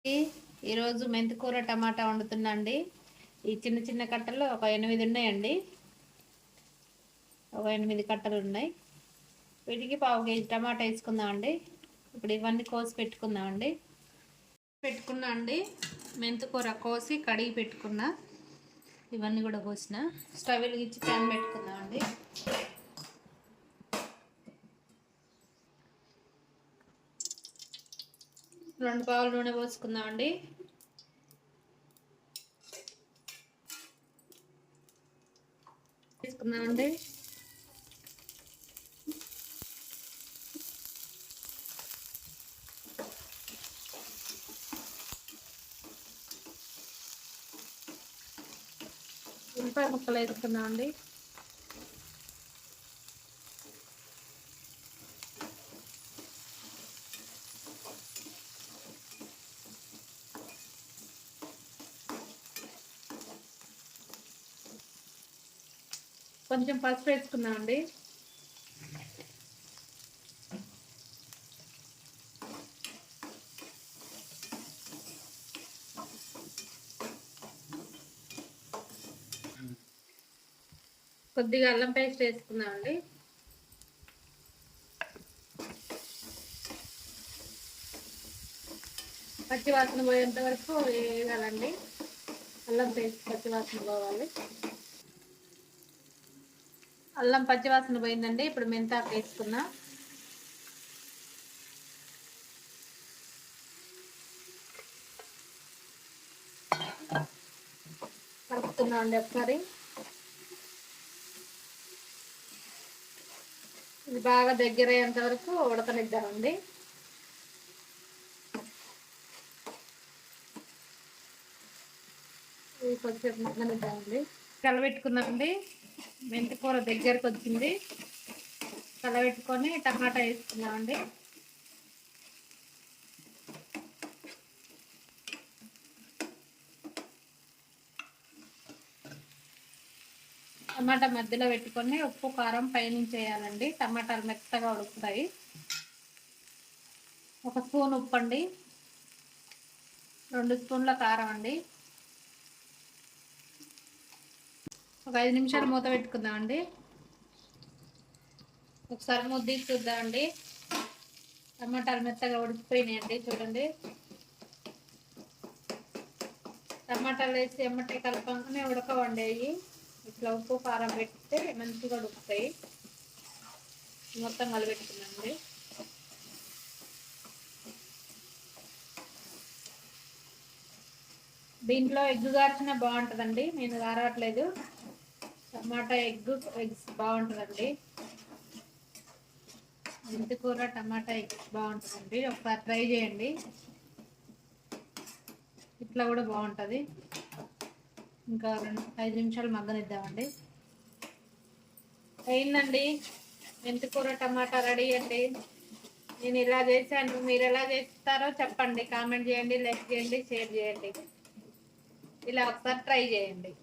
ఈరోజు మెంతికూర టమాటా వండుతున్నా అండి. ఈ చిన్న చిన్న కట్టలు ఒక 8 ఉన్నాయండి. ఒక 8 కట్టలు ఉన్నాయి. వీటికి 1/2 కేజీ టమాటా వేసుకుందాం అండి. ఇప్పుడు ఇవన్నీ కోసి పెట్టుకున్నా అండి. మెంతికూర కోసి కడిగి పెట్టుకున్నా. ఇవన్నీ కూడా కోసిన. స్టవ్ వెలిగించి ప్యాన్ పెట్టుకుందాం అండి. 2 పావులు నూనె పోసుకుందాం అండి. వేసుకుందామండి. ఉల్లిపాయ ముక్కలు వేసుకుందామండి. కొంచెం పసుపు వేసుకుందామండి. కొద్దిగా అల్లం పేస్ట్ వేసుకుందామండి. పచ్చివాసన పోయేంత వరకు వేయాలండి. అల్లం పేస్ట్ పచ్చివాసన పోవాలి. అల్లం పచ్చివాసన పోయిందండి. ఇప్పుడు మెంతాకు వేసుకున్నా. కలుపుతున్నా అండి ఒకసారి. ఇది బాగా దగ్గర అయ్యేంత వరకు ఉడకనిద్దామండి. ఇది కొంచెం మగ్గనిద్దామండి. కలబెట్టుకుందామండి. మెంతికూర దగ్గరకు వచ్చింది. కలబెట్టుకొని టమాటా వేసుకుందామండి. టమాటా మధ్యలో పెట్టుకొని ఉప్పు కారం పైనుంచి వేయాలండి. టమాటాలు మెత్తగా ఉడుకుతాయి. 1 స్పూన్ ఉప్పు అండి. 2 స్పూన్ల కారం అండి. ఒక 5 నిమిషాలు మూత పెట్టుకుందామండి. ఒకసారి ముద్ద చూద్దామండి. టమాటాలు మెత్తగా ఉడికిపోయినాయండి. చూడండి, టమాటాలు వేసి ఎమ్మటే కలపగానే ఉడకవండి. ఇట్లా ఉప్పు కారం పెడితే మంచిగా ఉడుకుతాయి. మొత్తం కలిపెట్టుకున్నాండి. దీంట్లో ఎగ్ గార్చిన బాగుంటుందండి. నేను గారవట్లేదు. టమాటా ఎగ్స్ బాగుంటుందండి. మెంతికూర టమాటా ఎగ్స్ బాగుంటుందండి. ఒకసారి ట్రై చేయండి. ఇట్లా కూడా బాగుంటుంది. ఇంకా 5 నిమిషాలు మగ్గనిద్దామండి. అయిందండి. మెంతికూర టమాటా రెడీ అండి. నేను ఇలా చేశాను. మీరు ఎలా చేస్తారో చెప్పండి. కామెంట్ చేయండి, లైక్ చేయండి, షేర్ చేయండి. ఇలా ఒకసారి ట్రై చేయండి.